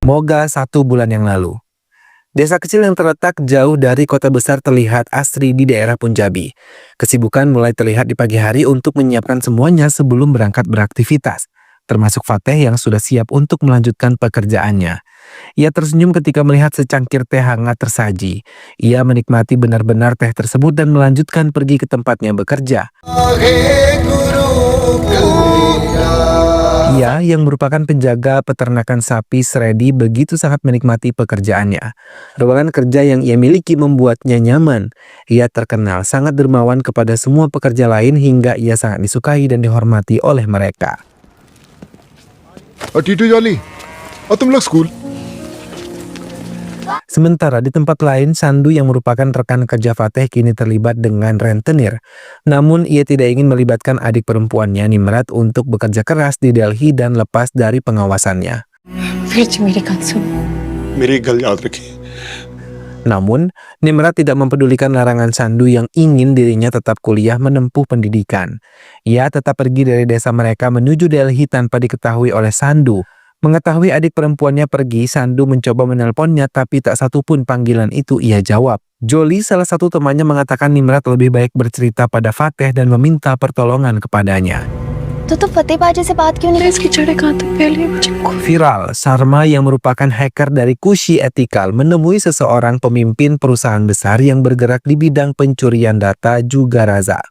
Moga 1 bulan yang lalu. Desa kecil yang terletak jauh dari kota besar terlihat asri di daerah Punjabi. Kesibukan mulai terlihat di pagi hari untuk menyiapkan semuanya sebelum berangkat beraktivitas, termasuk Fateh yang sudah siap untuk melanjutkan pekerjaannya. Ia tersenyum ketika melihat secangkir teh hangat tersaji. Ia menikmati benar-benar teh tersebut dan melanjutkan pergi ke tempatnya bekerja. Ia yang merupakan penjaga peternakan sapi Sredi begitu sangat menikmati pekerjaannya. Ruangan kerja yang ia miliki membuatnya nyaman. Ia terkenal sangat dermawan kepada semua pekerja lain hingga ia sangat disukai dan dihormati oleh mereka. Titu Jolly, तुम लोग school? Sementara di tempat lain, Sandu yang merupakan rekan kerja Fateh kini terlibat dengan rentenir. Namun ia tidak ingin melibatkan adik perempuannya Nimrat untuk bekerja keras di Delhi dan lepas dari pengawasannya. Namun, Nimrat tidak mempedulikan larangan Sandu yang ingin dirinya tetap kuliah menempuh pendidikan. Ia tetap pergi dari desa mereka menuju Delhi tanpa diketahui oleh Sandu. Mengetahui adik perempuannya pergi, Sandu mencoba menelponnya tapi tak satu pun panggilan itu ia jawab. Jolly, salah satu temannya, mengatakan Nimrat lebih baik bercerita pada Fateh dan meminta pertolongan kepadanya. Viral, Sharma yang merupakan hacker dari Kushi Ethical menemui seseorang pemimpin perusahaan besar yang bergerak di bidang pencurian data juga Raza.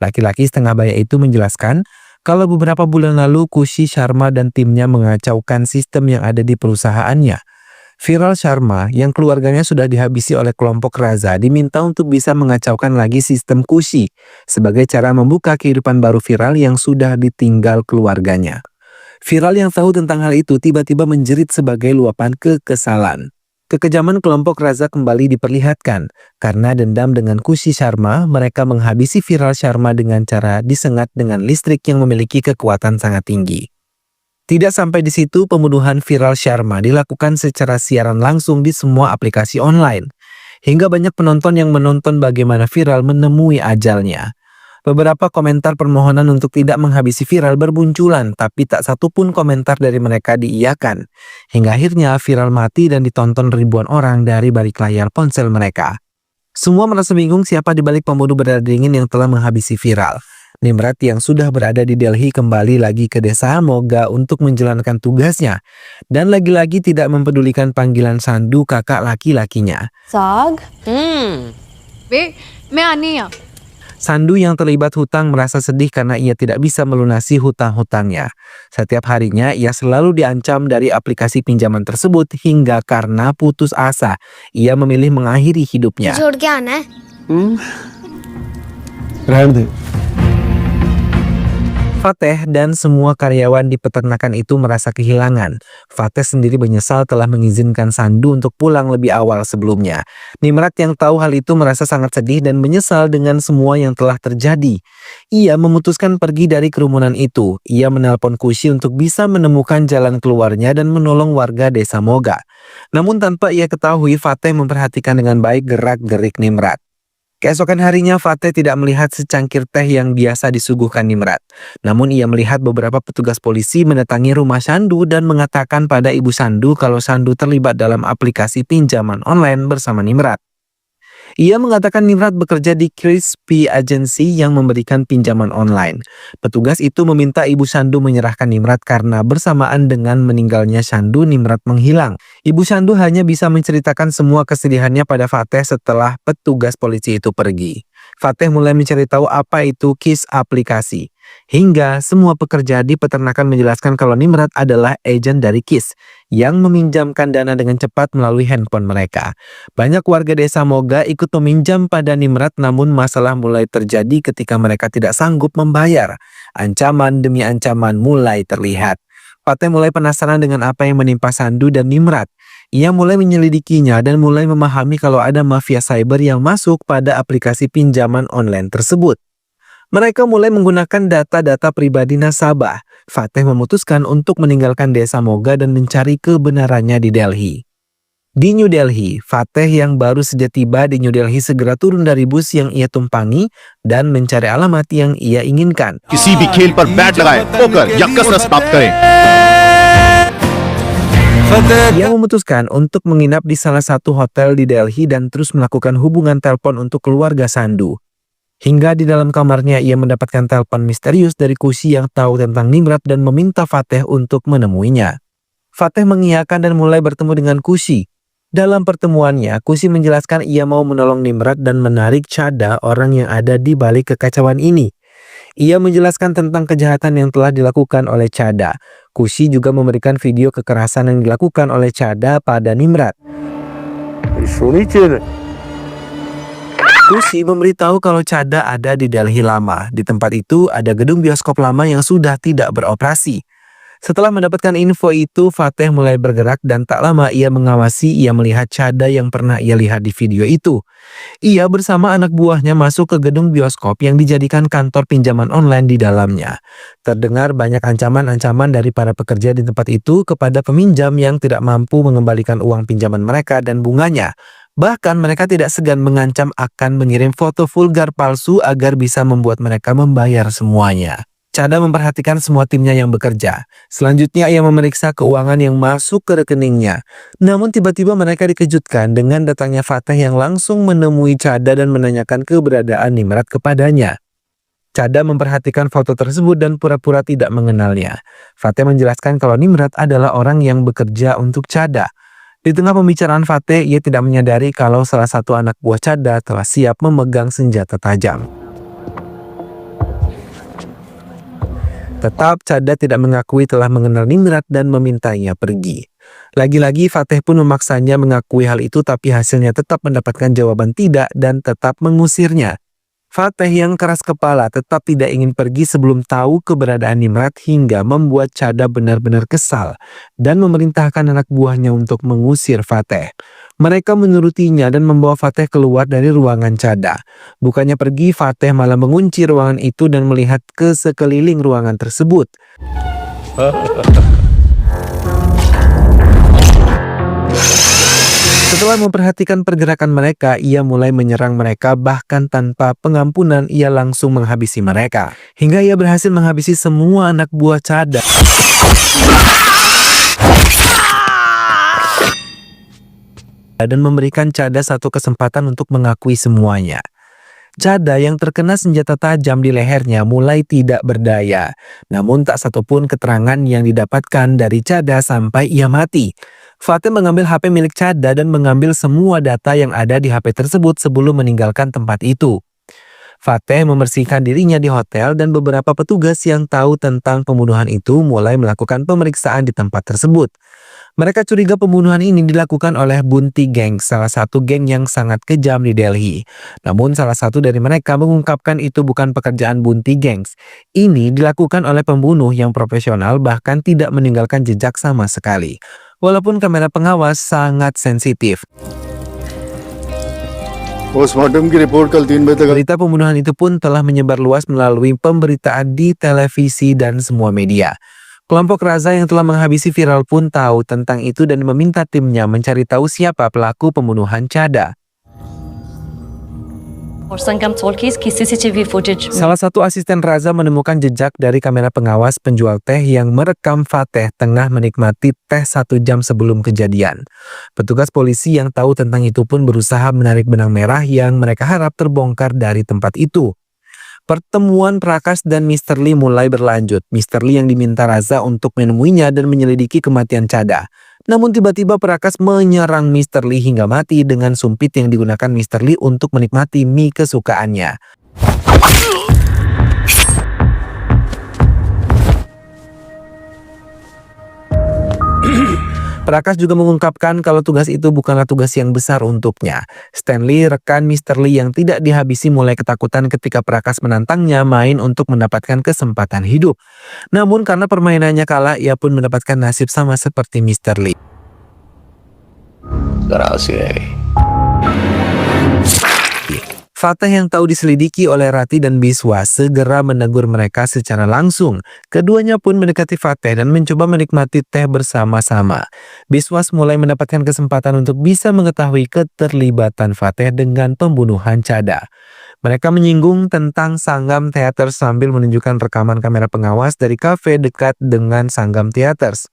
Laki-laki setengah baya itu menjelaskan kalau beberapa bulan lalu Kushi Sharma dan timnya mengacaukan sistem yang ada di perusahaannya. Viral Sharma yang keluarganya sudah dihabisi oleh kelompok Raza diminta untuk bisa mengacaukan lagi sistem Kushi sebagai cara membuka kehidupan baru Viral yang sudah ditinggal keluarganya. Viral yang tahu tentang hal itu tiba-tiba menjerit sebagai luapan kekesalan. Kekejaman kelompok Raza kembali diperlihatkan. Karena dendam dengan Kushi Sharma, mereka menghabisi Viral Sharma dengan cara disengat dengan listrik yang memiliki kekuatan sangat tinggi. Tidak sampai di situ, pembunuhan Viral Sharma dilakukan secara siaran langsung di semua aplikasi online. Hingga banyak penonton yang menonton bagaimana Viral menemui ajalnya. Beberapa komentar permohonan untuk tidak menghabisi Viral bermunculan, tapi tak satu pun komentar dari mereka diiyakan. Hingga akhirnya Viral mati dan ditonton ribuan orang dari balik layar ponsel mereka. Semua merasa bingung siapa di balik pembunuh berdarah dingin yang telah menghabisi Viral. Nimrat yang sudah berada di Delhi kembali lagi ke desa Moga untuk menjalankan tugasnya. Dan lagi-lagi tidak mempedulikan panggilan Sandu kakak laki-lakinya. Sag? मैं आनी है. Sandu yang terlibat hutang merasa sedih karena ia tidak bisa melunasi hutang-hutangnya. Setiap harinya ia selalu diancam dari aplikasi pinjaman tersebut hingga karena putus asa, ia memilih mengakhiri hidupnya. Fateh dan semua karyawan di peternakan itu merasa kehilangan. Fateh sendiri menyesal telah mengizinkan Sandu untuk pulang lebih awal sebelumnya. Nimrat yang tahu hal itu merasa sangat sedih dan menyesal dengan semua yang telah terjadi. Ia memutuskan pergi dari kerumunan itu. Ia menelpon Kushi untuk bisa menemukan jalan keluarnya dan menolong warga desa Moga. Namun tanpa ia ketahui, Fateh memperhatikan dengan baik gerak-gerik Nimrat. Keesokan harinya Fateh tidak melihat secangkir teh yang biasa disuguhkan Nimrat. Namun ia melihat beberapa petugas polisi mendatangi rumah Sandu dan mengatakan pada ibu Sandu kalau Sandu terlibat dalam aplikasi pinjaman online bersama Nimrat. Ia mengatakan Nimrat bekerja di Crispy Agency yang memberikan pinjaman online. Petugas itu meminta ibu Sandu menyerahkan Nimrat karena bersamaan dengan meninggalnya Sandu, Nimrat menghilang. Ibu Sandu hanya bisa menceritakan semua kesedihannya pada Fateh setelah petugas polisi itu pergi. Fateh mulai mencari tahu apa itu KISS aplikasi. Hingga semua pekerja di peternakan menjelaskan kalau Nimrat adalah agen dari KISS yang meminjamkan dana dengan cepat melalui handphone mereka. Banyak warga desa Moga ikut meminjam pada Nimrat, namun masalah mulai terjadi ketika mereka tidak sanggup membayar. Ancaman demi ancaman mulai terlihat. Fateh mulai penasaran dengan apa yang menimpa Sandu dan Nimrat. Ia mulai menyelidikinya dan mulai memahami kalau ada mafia cyber yang masuk pada aplikasi pinjaman online tersebut. Mereka mulai menggunakan data-data pribadi nasabah. Fateh memutuskan untuk meninggalkan desa Moga dan mencari kebenarannya di Delhi. Di New Delhi, Fateh yang baru saja tiba di New Delhi segera turun dari bus yang ia tumpangi dan mencari alamat yang ia inginkan. किसी भी खेल पर बैट लगाएं, पोकर या कसरत प्राप्त करें। Ia memutuskan untuk menginap di salah satu hotel di Delhi dan terus melakukan hubungan telepon untuk keluarga Sandu. Hingga di dalam kamarnya ia mendapatkan telepon misterius dari Kusi yang tahu tentang Nimrat dan meminta Fateh untuk menemuinya. Fateh mengiyakan dan mulai bertemu dengan Kusi. Dalam pertemuannya, Kusi menjelaskan ia mau menolong Nimrat dan menarik Chada, orang yang ada di balik kekacauan ini. Ia menjelaskan tentang kejahatan yang telah dilakukan oleh Chada. Kusi juga memberikan video kekerasan yang dilakukan oleh Chada pada Nimrat. Kusi memberitahu kalau Chada ada di Delhi lama. Di tempat itu ada gedung bioskop lama yang sudah tidak beroperasi. Setelah mendapatkan info itu, Fateh mulai bergerak dan tak lama ia melihat Chada yang pernah ia lihat di video itu. Ia bersama anak buahnya masuk ke gedung bioskop yang dijadikan kantor pinjaman online di dalamnya. Terdengar banyak ancaman-ancaman dari para pekerja di tempat itu kepada peminjam yang tidak mampu mengembalikan uang pinjaman mereka dan bunganya. Bahkan mereka tidak segan mengancam akan mengirim foto vulgar palsu agar bisa membuat mereka membayar semuanya. Chada memperhatikan semua timnya yang bekerja. Selanjutnya ia memeriksa keuangan yang masuk ke rekeningnya. Namun tiba-tiba mereka dikejutkan dengan datangnya Fateh yang langsung menemui Chada dan menanyakan keberadaan Nimrat kepadanya. Chada memperhatikan foto tersebut dan pura-pura tidak mengenalnya. Fateh menjelaskan kalau Nimrat adalah orang yang bekerja untuk Chada. Di tengah pembicaraan Fateh, ia tidak menyadari kalau salah satu anak buah Chada telah siap memegang senjata tajam. Tetap Chada tidak mengakui telah mengenal Nimrat dan memintanya pergi. Lagi-lagi Fateh pun memaksanya mengakui hal itu, tapi hasilnya tetap mendapatkan jawaban tidak dan tetap mengusirnya. Fateh yang keras kepala tetap tidak ingin pergi sebelum tahu keberadaan Nimrat hingga membuat Chada benar-benar kesal dan memerintahkan anak buahnya untuk mengusir Fateh. Mereka menurutinya dan membawa Fateh keluar dari ruangan Chada. Bukannya pergi, Fateh malah mengunci ruangan itu dan melihat ke sekeliling ruangan tersebut. Setelah memperhatikan pergerakan mereka, ia mulai menyerang mereka, bahkan tanpa pengampunan ia langsung menghabisi mereka. Hingga ia berhasil menghabisi semua anak buah Chada. Dan memberikan Chada satu kesempatan untuk mengakui semuanya. Chada yang terkena senjata tajam di lehernya mulai tidak berdaya. Namun tak satupun keterangan yang didapatkan dari Chada sampai ia mati. Fateh mengambil HP milik Chada dan mengambil semua data yang ada di HP tersebut sebelum meninggalkan tempat itu. Fateh membersihkan dirinya di hotel dan beberapa petugas yang tahu tentang pembunuhan itu mulai melakukan pemeriksaan di tempat tersebut. Mereka curiga pembunuhan ini dilakukan oleh Bunti Gang, salah satu geng yang sangat kejam di Delhi. Namun salah satu dari mereka mengungkapkan itu bukan pekerjaan Bunti Gangs. Ini dilakukan oleh pembunuh yang profesional, bahkan tidak meninggalkan jejak sama sekali. Walaupun kamera pengawas sangat sensitif. Postmortem की रिपोर्ट कल 3 बजे तक Berita pembunuhan itu pun telah menyebar luas melalui pemberitaan di televisi dan semua media. Kelompok Raza yang telah menghabisi viral pun tahu tentang itu dan meminta timnya mencari tahu siapa pelaku pembunuhan Chada. और संगम टोल की इसकी CCTV footage Salah satu asisten Raza menemukan jejak dari kamera pengawas penjual teh yang merekam Fateh tengah menikmati teh 1 jam sebelum kejadian. Petugas polisi yang tahu tentang itu pun berusaha menarik benang merah yang mereka harap terbongkar dari tempat itu. Pertemuan Prakash dan Mr. Lee mulai berlanjut. Mr. Lee yang diminta Raza untuk menemuinya dan menyelidiki kematian Chada. Namun tiba-tiba Prakash menyerang Mr. Lee hingga mati dengan sumpit yang digunakan Mr. Lee untuk menikmati mie kesukaannya. Prakash juga mengungkapkan kalau tugas itu bukanlah tugas yang besar untuknya. Stanley, rekan Mr. Lee yang tidak dihabisi, mulai ketakutan ketika Prakash menantangnya main untuk mendapatkan kesempatan hidup. Namun karena permainannya kalah, ia pun mendapatkan nasib sama seperti Mr. Lee. Fateh yang tahu diselidiki oleh Rati dan Biswa segera menegur mereka secara langsung. Keduanya pun mendekati Fateh dan mencoba menikmati teh bersama-sama. Biswas mulai mendapatkan kesempatan untuk bisa mengetahui keterlibatan Fateh dengan pembunuhan Chada. Mereka menyinggung tentang Sangam Theaters sambil menunjukkan rekaman kamera pengawas dari kafe dekat dengan Sangam Theaters.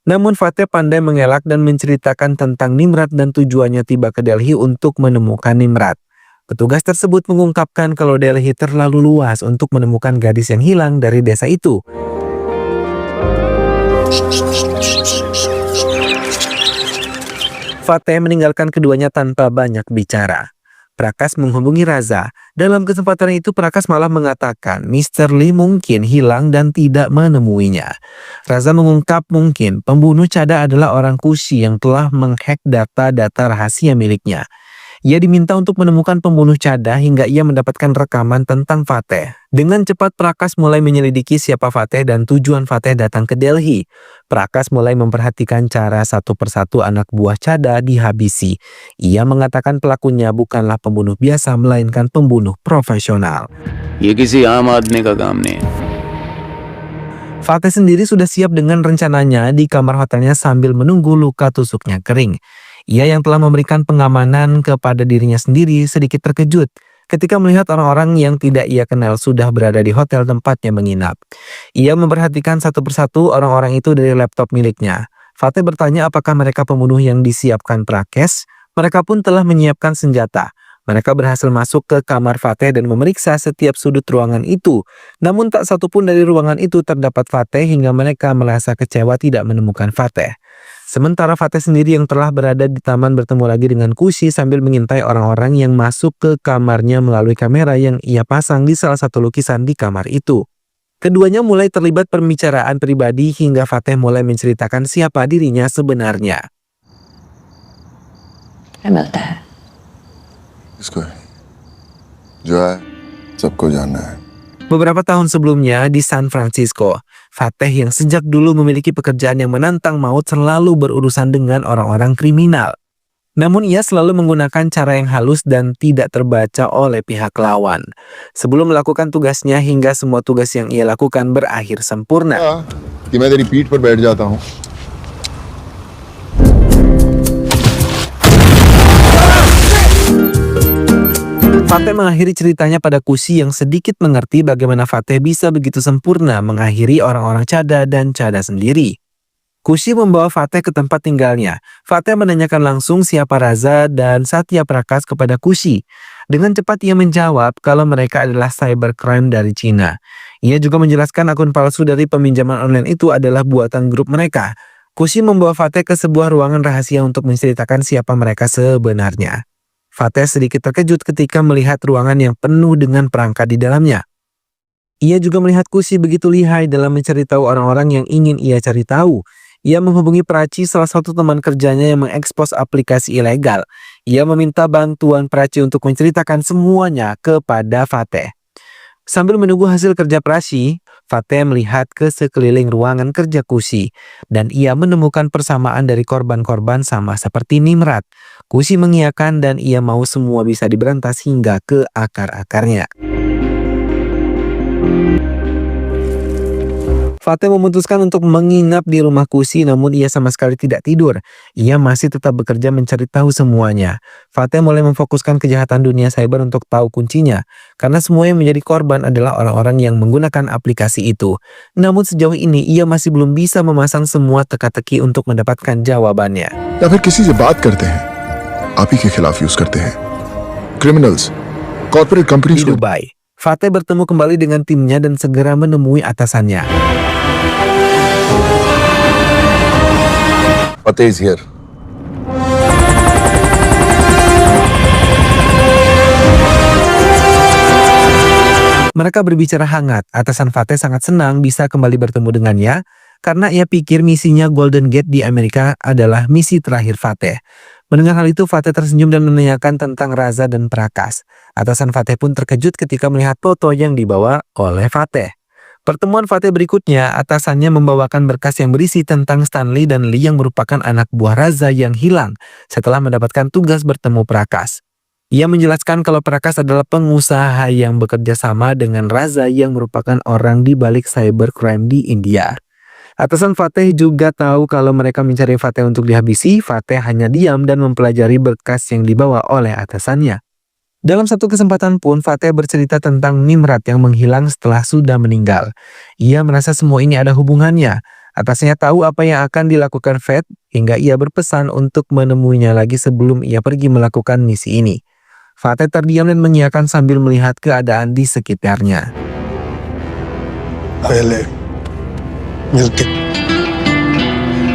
Namun Fateh pandai mengelak dan menceritakan tentang Nimrat dan tujuannya tiba ke Delhi untuk menemukan Nimrat. Petugas tersebut mengungkapkan kalau Delhi terlalu luas untuk menemukan gadis yang hilang dari desa itu. Fateh meninggalkan keduanya tanpa banyak bicara. Prakas menghubungi Raza. Dalam kesempatan itu Prakas malah mengatakan Mr. Lee mungkin hilang dan tidak menemuinya. Raza mengungkap mungkin pembunuh Chada adalah orang Kushi yang telah menghack data-data rahasia miliknya. Ia diminta untuk menemukan pembunuh Chada hingga ia mendapatkan rekaman tentang Fateh. Dengan cepat Prakas mulai menyelidiki siapa Fateh dan tujuan Fateh datang ke Delhi. Prakas mulai memperhatikan cara satu persatu anak buah Chada dihabisi. Ia mengatakan pelakunya bukanlah pembunuh biasa melainkan pembunuh profesional. ये किसी आम आदमी का काम नहीं है। Fateh sendiri sudah siap dengan rencananya di kamar hotelnya sambil menunggu luka tusuknya kering. Ia yang telah memberikan pengamanan kepada dirinya sendiri sedikit terkejut ketika melihat orang-orang yang tidak ia kenal sudah berada di hotel tempatnya menginap. Ia memperhatikan satu persatu orang-orang itu dari laptop miliknya. Fateh bertanya apakah mereka pembunuh yang disiapkan Prakes. Mereka pun telah menyiapkan senjata. Mereka berhasil masuk ke kamar Fateh dan memeriksa setiap sudut ruangan itu. Namun tak satu pun dari ruangan itu terdapat Fateh hingga mereka merasa kecewa tidak menemukan Fateh. Sementara Fateh sendiri yang telah berada di taman bertemu lagi dengan Kushi sambil mengintai orang-orang yang masuk ke kamarnya melalui kamera yang ia pasang di salah satu lukisan di kamar itu. Keduanya mulai terlibat pembicaraan pribadi hingga Fateh mulai menceritakan siapa dirinya sebenarnya. मिलता है इसको है जो है सबको जानना है। Beberapa tahun sebelumnya di San Francisco, Fateh yang sejak dulu memiliki pekerjaan yang menantang maut selalu berurusan dengan orang-orang kriminal. Namun ia selalu menggunakan cara yang halus dan tidak terbaca oleh pihak lawan. Sebelum melakukan tugasnya hingga semua tugas yang ia lakukan berakhir sempurna. कि मैं तेरी पीठ पर बैठ जाता हूँ। Fateh mengakhiri ceritanya pada Kushi yang sedikit mengerti bagaimana Fateh bisa begitu sempurna mengakhiri orang-orang Chada dan Chada sendiri. Kushi membawa Fateh ke tempat tinggalnya. Fateh menanyakan langsung siapa Raza dan Satya Prakas kepada Kushi. Dengan cepat ia menjawab kalau mereka adalah cybercrime dari Cina. Ia juga menjelaskan akun palsu dari peminjaman online itu adalah buatan grup mereka. Kushi membawa Fateh ke sebuah ruangan rahasia untuk menceritakan siapa mereka sebenarnya. Fateh sedikit terkejut ketika melihat ruangan yang penuh dengan perangkat di dalamnya. Ia juga melihat Kushi begitu lihai dalam mencari tahu orang-orang yang ingin ia cari tahu. Ia menghubungi Prachi, salah satu teman kerjanya yang mengekspos aplikasi ilegal. Ia meminta bantuan Prachi untuk menceritakan semuanya kepada Fateh. Sambil menunggu hasil kerja Prachi, Fateh melihat ke sekeliling ruangan kerja Kushi dan ia menemukan persamaan dari korban-korban sama seperti Nimrat. Kushi mengiyakan dan ia mau semua bisa diberantas hingga ke akar-akarnya. Fateh memutuskan untuk menginap di rumah Kushi namun ia sama sekali tidak tidur. Ia masih tetap bekerja mencari tahu semuanya. Fateh mulai memfokuskan kejahatan dunia cyber untuk tahu kuncinya. Karena semua yang menjadi korban adalah orang-orang yang menggunakan aplikasi itu. Namun sejauh ini ia masih belum bisa memasang semua teka-teki untuk mendapatkan jawabannya. या फिर किसी से बात करते हैं आप ही के खिलाफ यूज करते हैं criminals corporate companies Di Dubai, Fateh bertemu kembali dengan timnya dan segera menemui atasannya. Fateh is here. Mereka berbicara hangat. Atasan Fateh sangat senang bisa kembali bertemu dengannya karena ia pikir misinya Golden Gate di Amerika adalah misi terakhir Fateh. Mendengar hal itu, Fateh tersenyum dan menanyakan tentang Raza dan Prakas. Atasan Fateh pun terkejut ketika melihat foto yang dibawa oleh Fateh. Pertemuan Fateh berikutnya, atasannya membawakan berkas yang berisi tentang Stanley dan Lee yang merupakan anak buah Raza yang hilang setelah mendapatkan tugas bertemu Prakas. Ia menjelaskan kalau Prakas adalah pengusaha yang bekerja sama dengan Raza yang merupakan orang di balik cybercrime di India. Atasan Fateh juga tahu kalau mereka mencari Fateh untuk dihabisi. Fateh hanya diam dan mempelajari berkas yang dibawa oleh atasannya. Dalam satu kesempatan pun Fateh bercerita tentang Nimrat yang menghilang setelah sudah meninggal. Ia merasa semua ini ada hubungannya. Atasnya tahu apa yang akan dilakukan Fat hingga ia berpesan untuk menemuinya lagi sebelum ia pergi melakukan misi ini. Fateh terdiam dan mengiyakan sambil melihat keadaan di sekitarnya.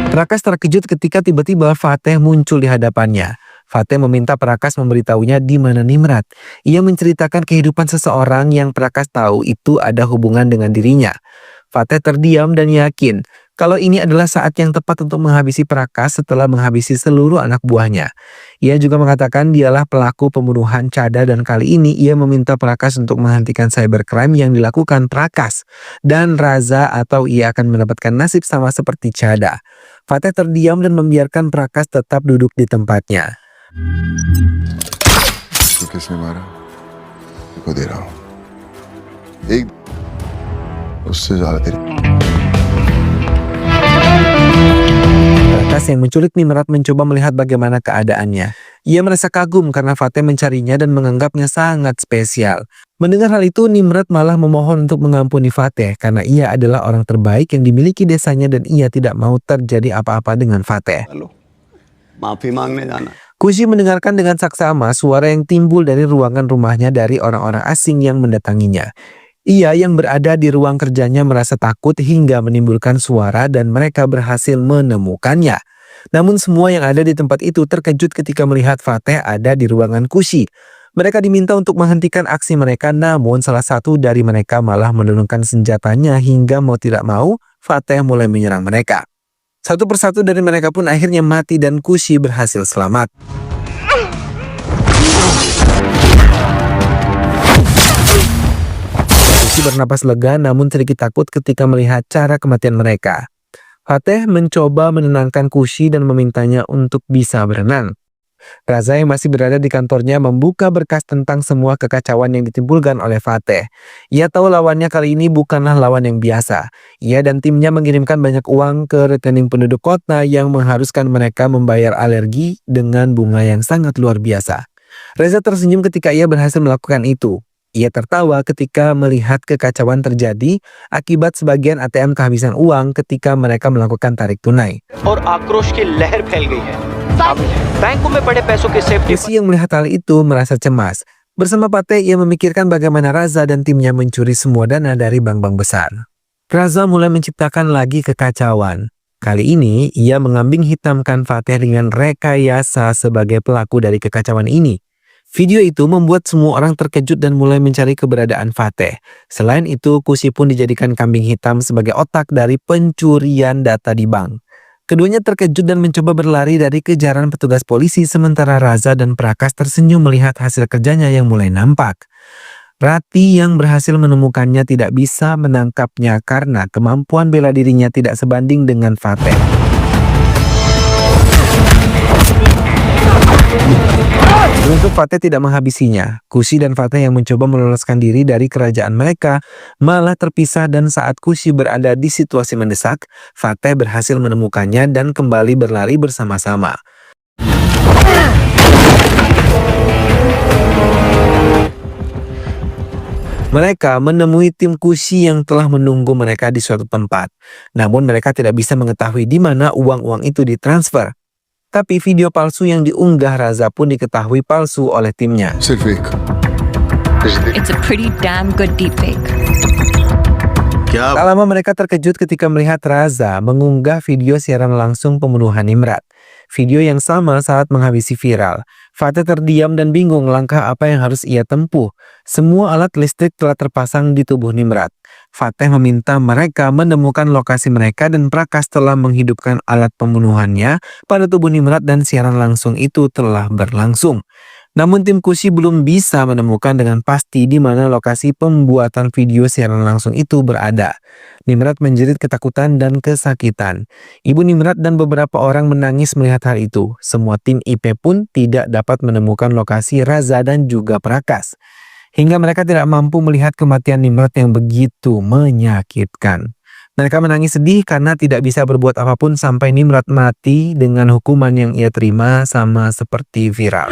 Prakas terkejut ketika tiba-tiba Fateh muncul di hadapannya. Fateh meminta Prakas memberitahunya di mana Nimrat. Ia menceritakan kehidupan seseorang yang Prakas tahu itu ada hubungan dengan dirinya. Fateh terdiam dan yakin kalau ini adalah saat yang tepat untuk menghabisi Prakas setelah menghabisi seluruh anak buahnya. Ia juga mengatakan dialah pelaku pembunuhan Chada dan kali ini ia meminta Prakas untuk menghentikan cybercrime yang dilakukan Prakas dan Raza atau ia akan mendapatkan nasib sama seperti Chada. Fateh terdiam dan membiarkan Prakas tetap duduk di tempatnya. तो किसने मारा? को दे रहा हूं एक उससे ज्यादा तेरी Prakas yang menculik Nimrat mencoba melihat bagaimana keadaannya. Ia merasa kagum karena Fateh mencarinya dan menganggapnya sangat spesial. Mendengar hal itu, Nimrat malah memohon untuk mengampuni Fateh karena ia adalah orang terbaik yang dimiliki desanya dan ia tidak mau terjadi apa-apa dengan Fateh. माफी मांगने जाना Kushi mendengarkan dengan saksama suara yang timbul dari ruangan rumahnya dari orang-orang asing yang mendatanginya. Ia yang berada di ruang kerjanya merasa takut hingga menimbulkan suara dan mereka berhasil menemukannya. Namun semua yang ada di tempat itu terkejut ketika melihat Fateh ada di ruangan Kushi. Mereka diminta untuk menghentikan aksi mereka, namun salah satu dari mereka malah menurunkan senjatanya hingga mau tidak mau Fateh mulai menyerang mereka. Satu persatu dari mereka pun akhirnya mati dan Kushi berhasil selamat. Kushi bernapas lega namun sedikit takut ketika melihat cara kematian mereka. Fateh mencoba menenangkan Kushi dan memintanya untuk bisa berenang. Raza yang masih berada di kantornya membuka berkas tentang semua kekacauan yang ditimbulkan oleh Fateh. Ia tahu lawannya kali ini bukanlah lawan yang biasa. Ia dan timnya mengirimkan banyak uang ke rekening penduduk kota yang mengharuskan mereka membayar alergi dengan bunga yang sangat luar biasa. Reza tersenyum ketika ia berhasil melakukan itu. Ia tertawa ketika melihat kekacauan terjadi akibat sebagian ATM kehabisan uang ketika mereka melakukan tarik tunai. और आक्रोश की लहर फैल गई है। बैंकों में पड़े पैसों के safety Kushi yang melihat hal itu merasa cemas. Bersama Fateh, ia memikirkan bagaimana Raza dan timnya mencuri semua dana dari bank-bank besar. Raza mulai menciptakan lagi kekacauan. Kali ini, ia mengambing hitamkan Fateh dengan rekayasa sebagai pelaku dari kekacauan ini. Video itu membuat semua orang terkejut dan mulai mencari keberadaan Fateh. Selain itu, Kushi pun dijadikan kambing hitam sebagai otak dari pencurian data di bank. Keduanya terkejut dan mencoba berlari dari kejaran petugas polisi sementara Raza dan Prakas tersenyum melihat hasil kerjanya yang mulai nampak. Rati yang berhasil menemukannya tidak bisa menangkapnya karena kemampuan bela dirinya tidak sebanding dengan Fateh. Beruntung Fateh tidak menghabisinya. Kushi dan Fateh yang mencoba meloloskan diri dari kerajaan mereka malah terpisah dan saat Kushi berada di situasi mendesak, Fateh berhasil menemukannya dan kembali berlari bersama-sama. Mereka menemui tim Kushi yang telah menunggu mereka di suatu tempat. Namun mereka tidak bisa mengetahui di mana uang-uang itu ditransfer. Tapi video palsu yang diunggah Raza pun diketahui palsu oleh timnya. सिर्फ एक It's a pretty damn good deepfake. क्या Tak lama mereka terkejut ketika melihat Raza mengunggah video siaran langsung pembunuhan Nimrat. Video yang sama saat menghabisi viral. Fateh terdiam dan bingung langkah apa yang harus ia tempuh. Semua alat listrik telah terpasang di tubuh Nimrat. Fateh meminta mereka menemukan lokasi mereka dan Prakas telah menghidupkan alat pembunuhannya pada tubuh Nimrat dan siaran langsung itu telah berlangsung. Namun tim Kushi belum bisa menemukan dengan pasti di mana lokasi pembuatan video siaran langsung itu berada. Nimrat menjerit ketakutan dan kesakitan. Ibu Nimrat dan beberapa orang menangis melihat hal itu. Semua tim IP pun tidak dapat menemukan lokasi Raza dan juga Prakas. Hingga mereka tidak mampu melihat kematian Nimrat yang begitu menyakitkan. Mereka menangis sedih karena tidak bisa berbuat apapun sampai Nimrat mati dengan hukuman yang ia terima sama seperti viral.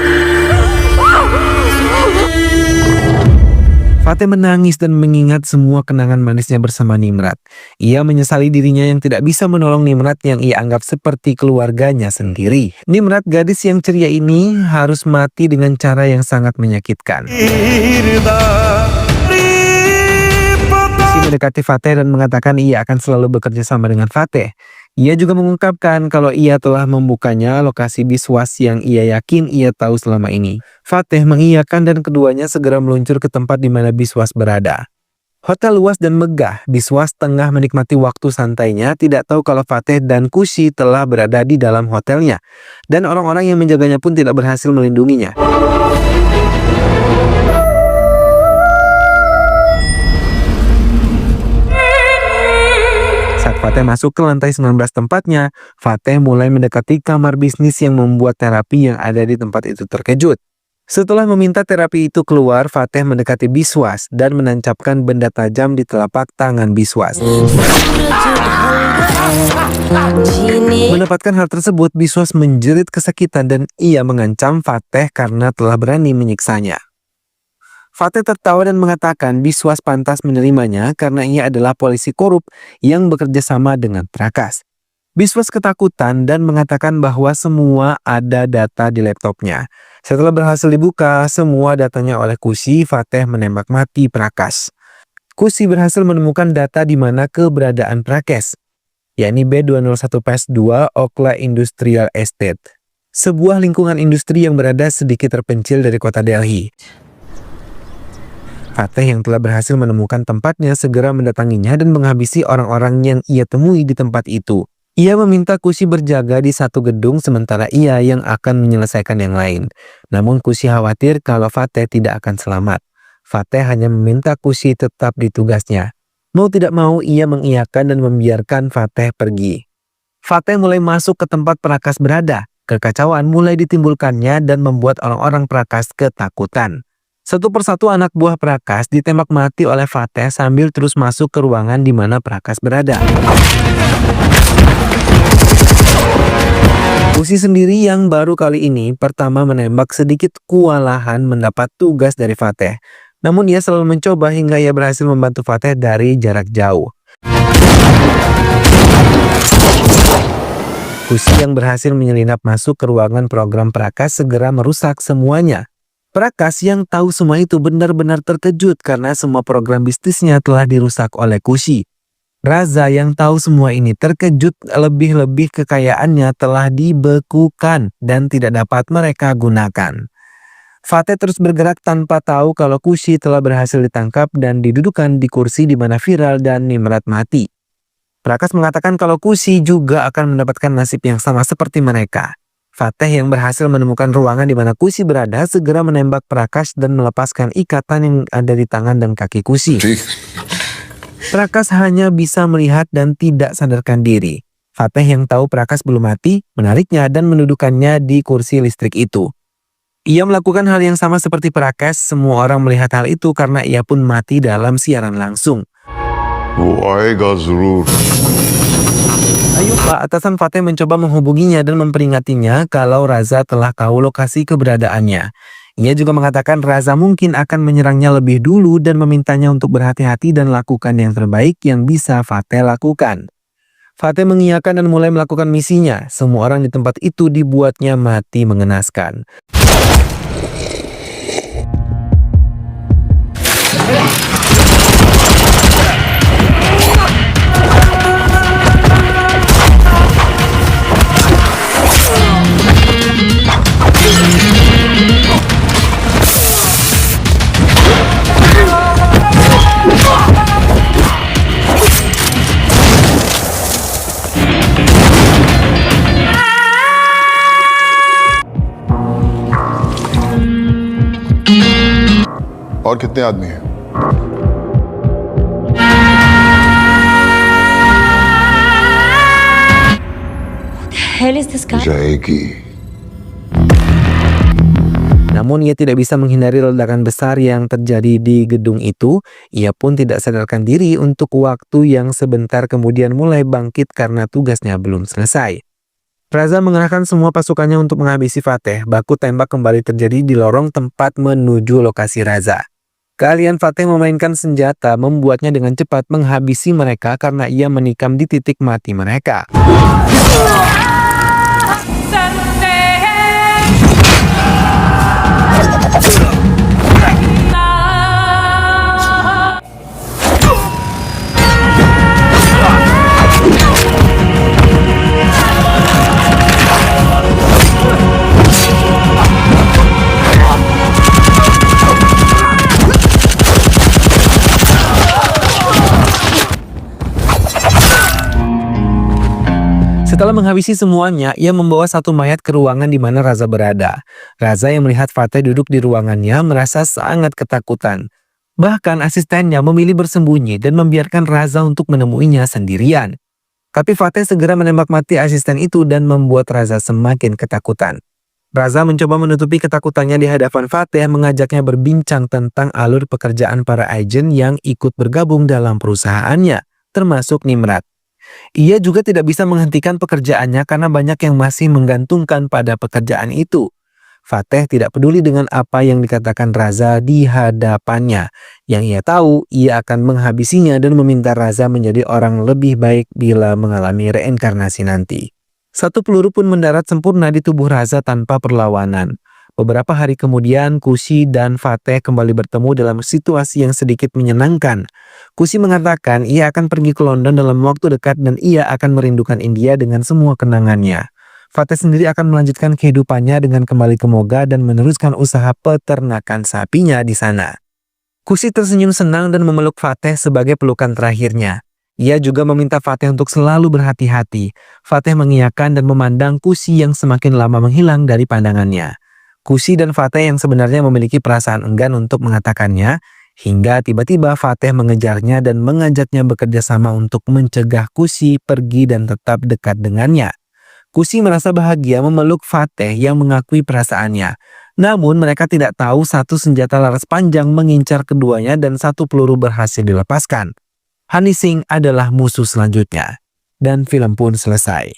Fateh menangis dan mengingat semua kenangan manisnya bersama Nimrat. Ia menyesali dirinya yang tidak bisa menolong Nimrat yang ia anggap seperti keluarganya sendiri. Nimrat, gadis yang ceria ini, harus mati dengan cara yang sangat menyakitkan. Kusi mendekati Fateh dan mengatakan ia akan selalu bekerja sama dengan Fateh. Ia juga mengungkapkan kalau ia telah membukanya lokasi biswas yang ia yakin ia tahu selama ini. Fateh mengiyakan dan keduanya segera meluncur ke tempat di mana biswas berada. Hotel luas dan megah, biswas tengah menikmati waktu santainya, tidak tahu kalau Fateh dan Kusi telah berada di dalam hotelnya. Dan orang-orang yang menjaganya pun tidak berhasil melindunginya. Saat Fateh masuk ke lantai 19 tempatnya, Fateh mulai mendekati kamar bisnis yang membuat terapi yang ada di tempat itu terkejut. Setelah meminta terapi itu keluar, Fateh mendekati biswas dan menancapkan benda tajam di telapak tangan biswas. Mendapatkan hal tersebut, biswas menjerit kesakitan dan ia mengancam Fateh karena telah berani menyiksanya. Fateh tertawa dan mengatakan biswas pantas menerimanya karena ia adalah polisi korup yang bekerja sama dengan Prakas. Biswas ketakutan dan mengatakan bahwa semua ada data di laptopnya. Setelah berhasil dibuka semua datanya oleh Kusi, Fateh menembak mati Prakas. Kusi berhasil menemukan data di mana keberadaan Prakas, yakni B201PS2 Okla Industrial Estate, sebuah lingkungan industri yang berada sedikit terpencil dari kota Delhi. Fateh yang telah berhasil menemukan tempatnya segera mendatanginya dan menghabisi orang-orang yang ia temui di tempat itu. Ia meminta Kusi berjaga di satu gedung sementara ia yang akan menyelesaikan yang lain. Namun Kusi khawatir kalau Fateh tidak akan selamat. Fateh hanya meminta Kusi tetap di tugasnya. Mau tidak mau ia mengiyakan dan membiarkan Fateh pergi. Fateh mulai masuk ke tempat Prakas berada. Kekacauan mulai ditimbulkannya dan membuat orang-orang Prakas ketakutan. Satu persatu anak buah Prakas ditembak mati oleh Fateh sambil terus masuk ke ruangan di mana Prakas berada. Kusi sendiri yang baru kali ini pertama menembak sedikit kewalahan mendapat tugas dari Fateh. Namun ia selalu mencoba hingga ia berhasil membantu Fateh dari jarak jauh. Kusi yang berhasil menyelinap masuk ke ruangan program Prakas segera merusak semuanya. Prakas yang tahu semua itu benar-benar terkejut karena semua program bisnisnya telah dirusak oleh Kusi. Raza yang tahu semua ini terkejut, lebih-lebih kekayaannya telah dibekukan dan tidak dapat mereka gunakan. Fateh terus bergerak tanpa tahu kalau Kusi telah berhasil ditangkap dan didudukan di kursi di mana Viral dan Nimrat mati. Prakas mengatakan kalau Kusi juga akan mendapatkan nasib yang sama seperti mereka. Fateh yang berhasil menemukan ruangan di mana Kusi berada segera menembak Prakas dan melepaskan ikatan yang ada di tangan dan kaki Kusi. Prakas hanya bisa melihat dan tidak sadarkan diri. Fateh yang tahu Prakas belum mati menariknya dan mendudukannya di kursi listrik itu. Ia melakukan hal yang sama seperti Prakas. Semua orang melihat hal itu karena ia pun mati dalam siaran langsung. वो आएगा जरूर। Ayuba, atasan Fateh mencoba menghubunginya dan memperingatnya kalau Raza telah tahu lokasi keberadaannya. Ia juga mengatakan Raza mungkin akan menyerangnya lebih dulu dan memintanya untuk berhati-hati dan lakukan yang terbaik yang bisa Fateh lakukan. Fateh mengiyakan dan mulai melakukan misinya. Semua orang di tempat itu dibuatnya mati mengenaskan. और कितने आदमी हैं? Hell is this guy? जाएगी। Namun ia tidak bisa menghindari ledakan besar yang terjadi di gedung itu. Ia pun tidak sadarkan diri untuk waktu yang sebentar kemudian mulai bangkit karena tugasnya belum selesai. Raza mengerahkan semua pasukannya untuk menghabisi Fateh. Baku tembak kembali terjadi di lorong tempat menuju lokasi Raza. Keahlian Fateh memainkan senjata membuatnya dengan cepat menghabisi mereka karena ia menikam di titik mati mereka. Setelah menghabisi semuanya, ia membawa satu mayat ke ruangan di mana Raza berada. Raza yang melihat Fateh duduk di ruangannya merasa sangat ketakutan. Bahkan asistennya memilih bersembunyi dan membiarkan Raza untuk menemuinya sendirian. Tapi Fateh segera menembak mati asisten itu dan membuat Raza semakin ketakutan. Raza mencoba menutupi ketakutannya di hadapan Fateh, mengajaknya berbincang tentang alur pekerjaan para agen yang ikut bergabung dalam perusahaannya, termasuk Nimrat. Ia juga tidak bisa menghentikan pekerjaannya karena banyak yang masih menggantungkan pada pekerjaan itu. Fateh tidak peduli dengan apa yang dikatakan Raza di hadapannya. Yang ia tahu, ia akan menghabisinya dan meminta Raza menjadi orang lebih baik bila mengalami reinkarnasi nanti. Satu peluru pun mendarat sempurna di tubuh Raza tanpa perlawanan. Beberapa hari kemudian, Kusi dan Fateh kembali bertemu dalam situasi yang sedikit menyenangkan. Kusi mengatakan ia akan pergi ke London dalam waktu dekat dan ia akan merindukan India dengan semua kenangannya. Fateh sendiri akan melanjutkan kehidupannya dengan kembali ke Moga dan meneruskan usaha peternakan sapinya di sana. Kusi tersenyum senang dan memeluk Fateh sebagai pelukan terakhirnya. Ia juga meminta Fateh untuk selalu berhati-hati. Fateh mengiyakan dan memandang Kusi yang semakin lama menghilang dari pandangannya. Kusi dan Fateh yang sebenarnya memiliki perasaan enggan untuk mengatakannya, hingga tiba-tiba Fateh mengejarnya dan mengajaknya bekerja sama untuk mencegah Kusi pergi dan tetap dekat dengannya. Kusi merasa bahagia memeluk Fateh yang mengakui perasaannya. Namun mereka tidak tahu satu senjata laras panjang mengincar keduanya dan satu peluru berhasil dilepaskan. Honey Singh adalah musuh selanjutnya. Dan film pun selesai.